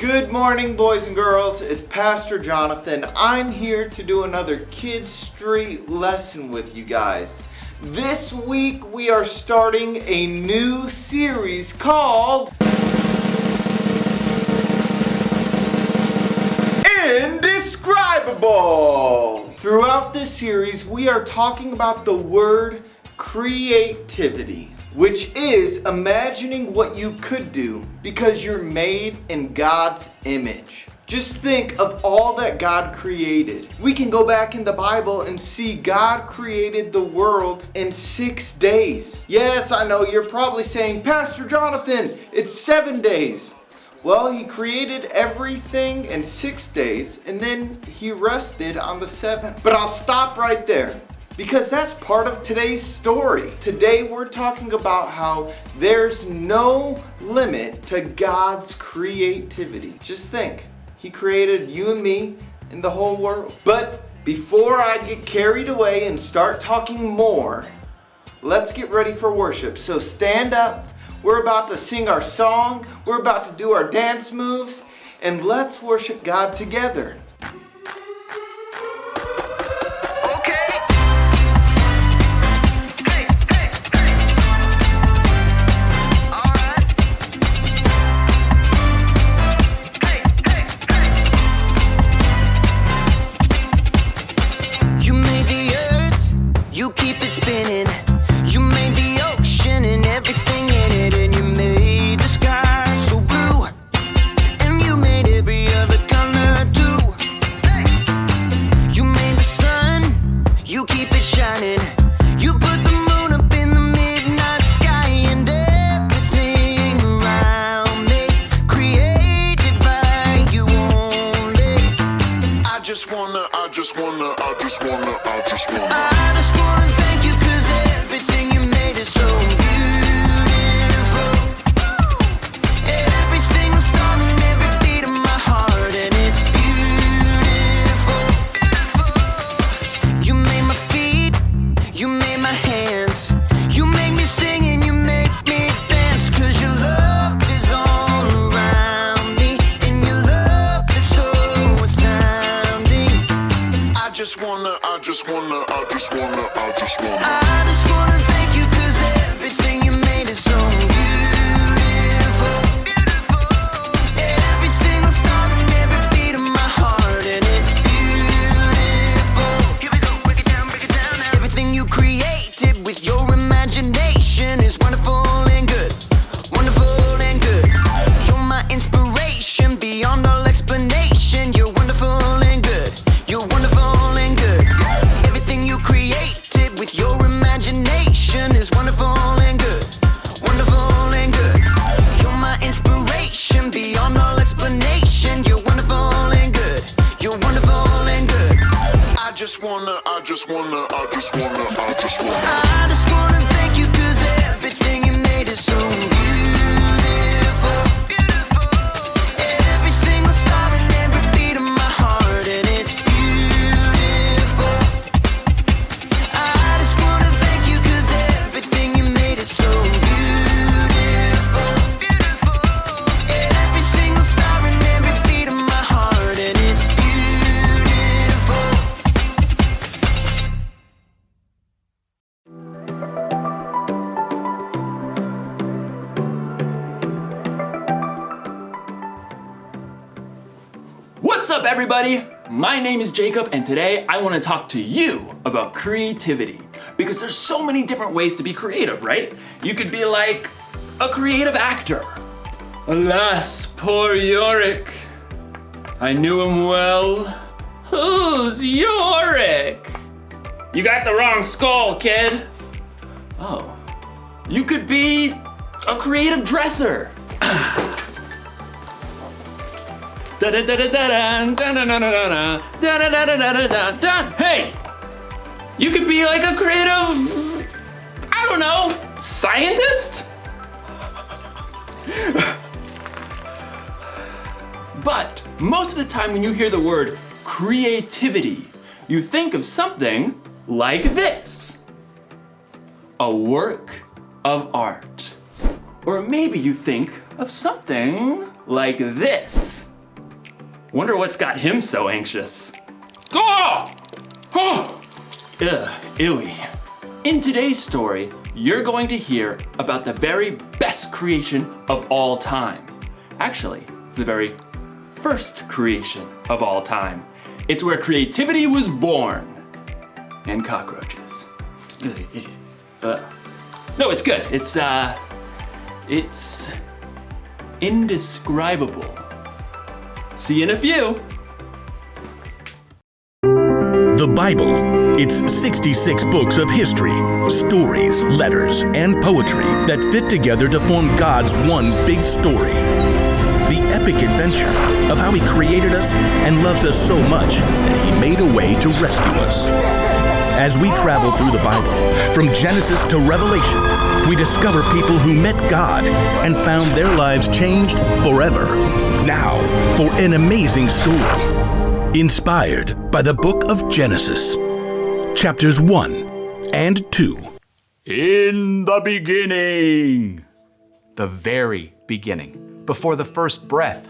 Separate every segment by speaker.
Speaker 1: Good morning, boys and girls. It's Pastor Jonathan. I'm here to do another KidStreet lesson with you guys. This week we are starting a new series called Indescribable. Throughout this series, we are talking about the word creativity, which is imagining what you could do because you're made in God's image. Just think of all that God created. We can go back in the Bible and see God created the world in 6 days. Yes, I know you're probably saying, Pastor Jonathan, it's 7 days. Well, he created everything in 6 days and then he rested on the seventh. But I'll stop right there, because that's part of today's story. Today we're talking about how there's no limit to God's creativity. Just think, He created you and me and the whole world. But before I get carried away and start talking more, let's get ready for worship. So stand up, we're about to sing our song, we're about to do our dance moves, and let's worship God together.
Speaker 2: I just wanna thank you 'cause everything you made is so beautiful. Every single star and every beat of my heart, and it's beautiful. You made my feet, you made my hands, you made me sing and you made me dance, 'cause your love is all around me, and your love is so astounding. I just wanna thank you 'cause everything you made is so beautiful. Every single star and every beat of my heart, and it's beautiful. Here we go, break it down now. Everything you created with your imagination is wonderful and good, wonderful and good. You're my inspiration beyond all explanation. You're wonderful and good, you're wonderful and good. Everything you created with your imagination is wonderful and good, wonderful and good. You're my inspiration beyond all explanation. You're wonderful and good, you're wonderful and good. I just wanna thank you 'cause everything you made is so beautiful. Every single star and every beat of my heart, and it's beautiful. I just wanna thank you 'cause everything you made is so beautiful. Every single star and every beat of my heart, and it's beautiful.
Speaker 3: What's up, everybody? My name is Jacob, and today I want to talk to you about creativity, because there's so many different ways to be creative, right? You could be like a creative actor. Alas, poor Yorick. I knew him well. Who's Yorick? You got the wrong skull, kid. Oh. You could be a creative dresser. Hey! You could be like a creative, I don't know, scientist? But most of the time when you hear the word creativity, you think of something like this. A work of art. Or maybe you think of something like this. Wonder what's got him so anxious. Oh! Oh! Ugh, ewy. In today's story, you're going to hear about the very best creation of all time. Actually, it's the very first creation of all time. It's where creativity was born. And cockroaches. No, it's good. It's indescribable. See you in a few.
Speaker 4: The Bible. It's 66 books of history, stories, letters, and poetry that fit together to form God's one big story. The epic adventure of how He created us and loves us so much that He made a way to rescue us. As we travel through the Bible, from Genesis to Revelation, we discover people who met God and found their lives changed forever. Now, for an amazing story. Inspired by the book of Genesis, chapters 1 and 2.
Speaker 5: In the beginning. The very beginning. Before the first breath.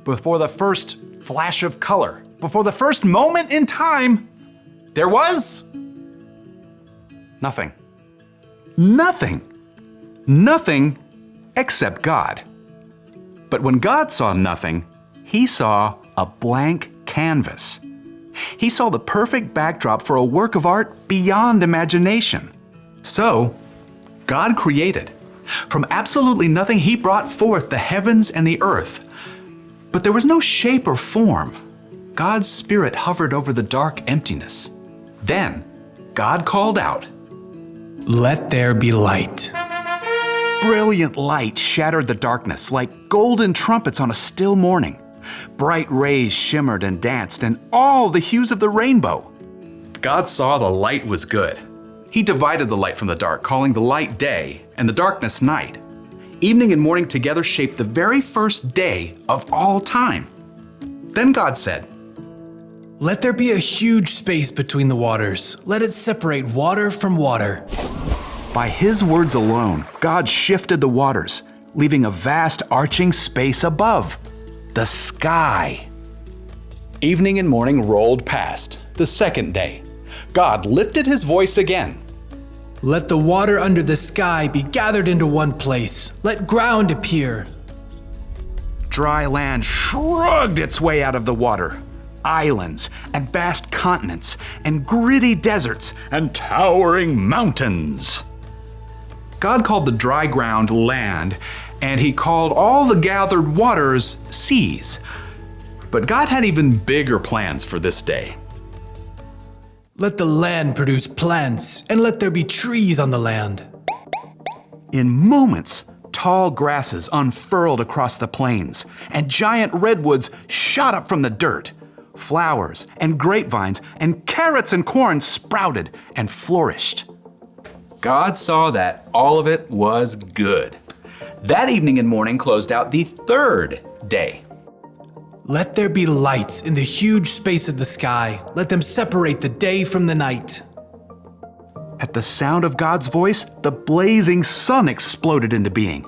Speaker 5: Before the first flash of color. Before the first moment in time. There was nothing. Nothing. Nothing except God. But when God saw nothing, He saw a blank canvas. He saw the perfect backdrop for a work of art beyond imagination. So, God created. From absolutely nothing, He brought forth the heavens and the earth. But there was no shape or form. God's Spirit hovered over the dark emptiness. Then, God called out, "Let there be light." Brilliant light shattered the darkness like golden trumpets on a still morning. Bright rays shimmered and danced in all the hues of the rainbow. God saw the light was good. He divided the light from the dark, calling the light day and the darkness night. Evening and morning together shaped the very first day of all time. Then God said,
Speaker 6: "Let there be a huge space between the waters. Let it separate water from water."
Speaker 5: By His words alone, God shifted the waters, leaving a vast arching space above. The sky. Evening and morning rolled past, the second day. God lifted His voice again.
Speaker 6: "Let the water under the sky be gathered into one place. Let ground appear."
Speaker 5: Dry land shrugged its way out of the water. Islands and vast continents and gritty deserts and towering mountains. God called the dry ground land, and He called all the gathered waters seas. But God had even bigger plans for this day.
Speaker 6: "Let the land produce plants, and let there be trees on the land."
Speaker 5: In moments, tall grasses unfurled across the plains, and giant redwoods shot up from the dirt. Flowers and grapevines and carrots and corn sprouted and flourished. God saw that all of it was good. That evening and morning closed out the third day.
Speaker 6: "Let there be lights in the huge space of the sky. Let them separate the day from the night."
Speaker 5: At the sound of God's voice, the blazing sun exploded into being.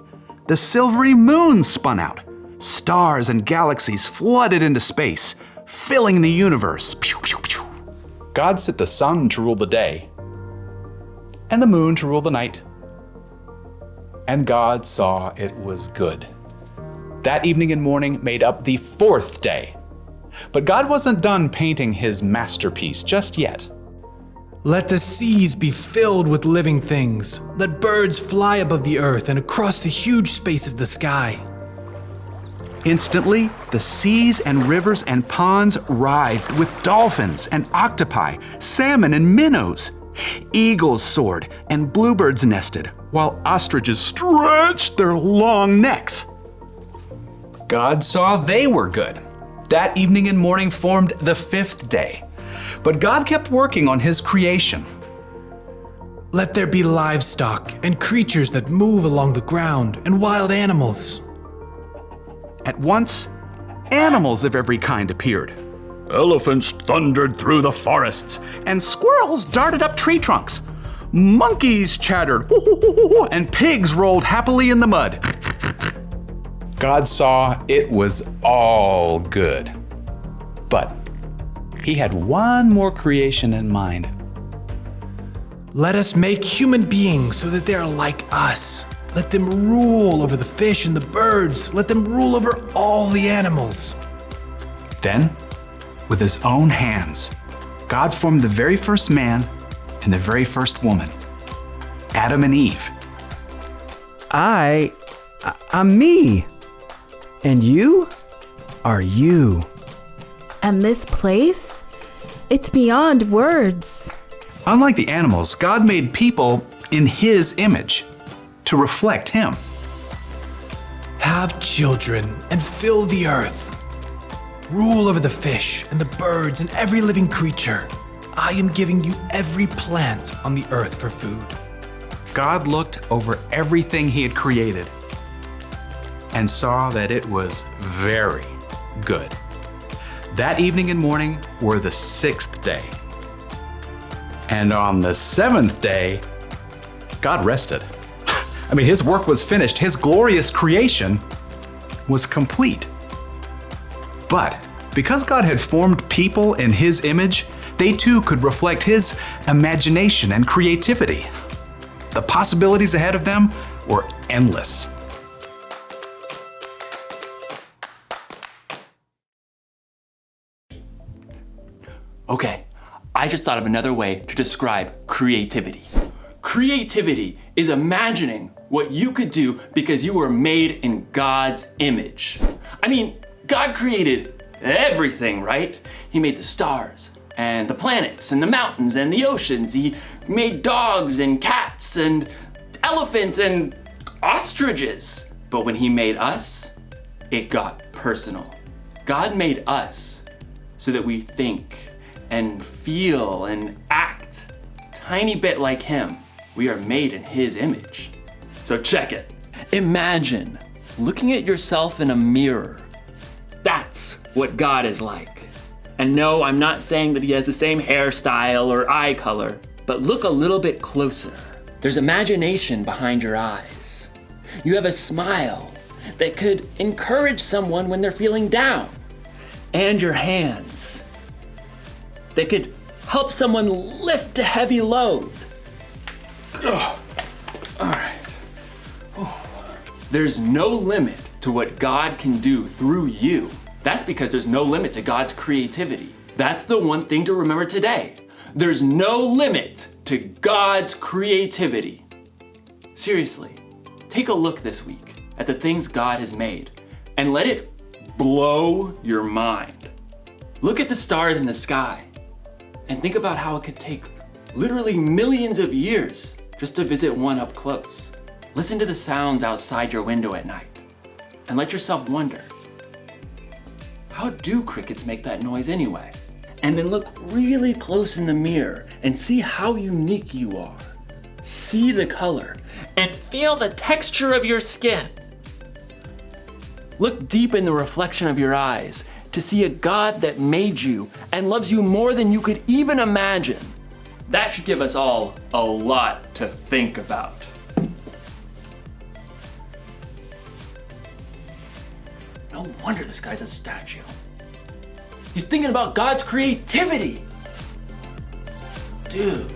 Speaker 5: The silvery moon spun out. Stars and galaxies flooded into space, filling the universe. Pew, pew, pew. God set the sun to rule the day, and the moon to rule the night. And God saw it was good. That evening and morning made up the fourth day. But God wasn't done painting His masterpiece just yet.
Speaker 6: "Let the seas be filled with living things. Let birds fly above the earth and across the huge space of the sky."
Speaker 5: Instantly, the seas and rivers and ponds writhed with dolphins and octopi, salmon and minnows. Eagles soared and bluebirds nested, while ostriches stretched their long necks. God saw they were good. That evening and morning formed the fifth day. But God kept working on His creation.
Speaker 6: "Let there be livestock and creatures that move along the ground and wild animals."
Speaker 5: At once, animals of every kind appeared. Elephants thundered through the forests, and squirrels darted up tree trunks. Monkeys chattered, and pigs rolled happily in the mud. God saw it was all good. But he had one more creation in mind.
Speaker 6: Let us make human beings so that they are like us. Let them rule over the fish and the birds. Let them rule over all the animals.
Speaker 5: Then, with his own hands, God formed the very first man and the very first woman, Adam and Eve.
Speaker 7: I'm me. And you are you.
Speaker 8: And this place, it's beyond words.
Speaker 5: Unlike the animals, God made people in his image to reflect him.
Speaker 6: Have children and fill the earth. Rule over the fish and the birds and every living creature. I am giving you every plant on the earth for food.
Speaker 5: God looked over everything he had created and saw that it was very good. That evening and morning were the 6th day. And on the 7th day, God rested. I mean, his work was finished. His glorious creation was complete. But because God had formed people in his image, they too could reflect his imagination and creativity. The possibilities ahead of them were endless.
Speaker 3: Okay, I just thought of another way to describe creativity. Creativity is imagining what you could do because you were made in God's image. I mean, God created everything, right? He made the stars and the planets and the mountains and the oceans. He made dogs and cats and elephants and ostriches. But when he made us, it got personal. God made us so that we think and feel and act tiny bit like him. We are made in his image. So check it. Imagine looking at yourself in a mirror. That's what God is like. And no, I'm not saying that he has the same hairstyle or eye color, but look a little bit closer. There's imagination behind your eyes. You have a smile that could encourage someone when they're feeling down. And your hands that could help someone lift a heavy load. Ugh. All right. There's no limit to what God can do through you. That's because there's no limit to God's creativity. That's the one thing to remember today. There's no limit to God's creativity. Seriously, take a look this week at the things God has made and let it blow your mind. Look at the stars in the sky and think about how it could take literally millions of years just to visit one up close. Listen to the sounds outside your window at night and let yourself wonder, how do crickets make that noise anyway? And then look really close in the mirror and see how unique you are. See the color and feel the texture of your skin. Look deep in the reflection of your eyes to see a God that made you and loves you more than you could even imagine. That should give us all a lot to think about. No wonder this guy's a statue. He's thinking about God's creativity. Dude.